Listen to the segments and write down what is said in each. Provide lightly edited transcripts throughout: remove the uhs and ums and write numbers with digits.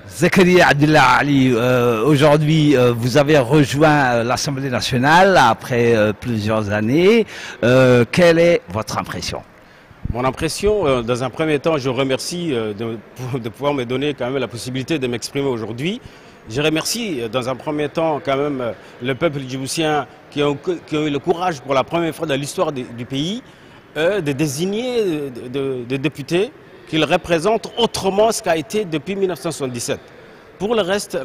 Zakaria Abdullah Ali, aujourd'hui vous avez rejoint l'Assemblée nationale après plusieurs années. Quelle est votre impression? Mon impression, dans un premier temps, je remercie de pouvoir me donner quand même la possibilité de m'exprimer aujourd'hui. Je remercie dans un premier temps quand même le peuple djiboutien qui a eu le courage pour la première fois dans l'histoire du pays de désigner des députés qu'ils représentent autrement ce qu'a été depuis 1977. Pour le reste,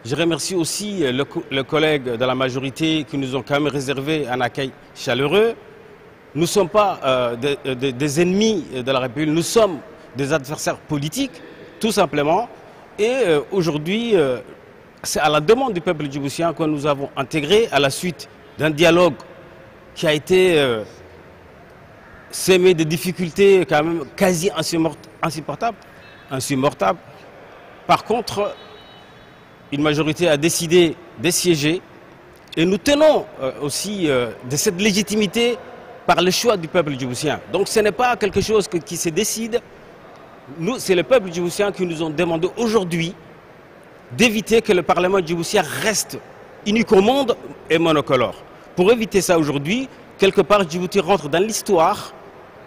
je remercie aussi le collègue de la majorité qui nous ont quand même réservé un accueil chaleureux. Nous ne sommes pas des ennemis de la République, nous sommes des adversaires politiques, tout simplement. Et aujourd'hui, c'est à la demande du peuple djiboutien que nous avons intégré à la suite d'un dialogue qui a été semé de difficultés quand même quasi insurmontables. Par contre, une majorité a décidé de siéger et nous tenons aussi de cette légitimité par le choix du peuple djiboutien. Donc ce n'est pas quelque chose qui se décide. Nous, c'est le peuple djiboutien qui nous ont demandé aujourd'hui d'éviter que le Parlement djiboutien reste unique au monde et monocolore. Pour éviter ça aujourd'hui, quelque part Djibouti rentre dans l'histoire.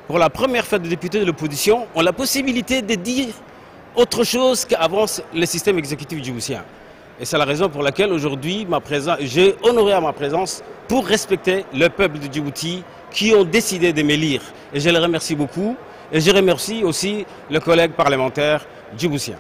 Pour la première fois des députés de l'opposition, ont la possibilité de dire autre chose qu'avance le système exécutif djiboutien. Et c'est la raison pour laquelle aujourd'hui, j'ai honoré à ma présence pour respecter le peuple de Djibouti qui ont décidé de m'élire. Et je les remercie beaucoup. Et je remercie aussi le collègue parlementaire djiboutien.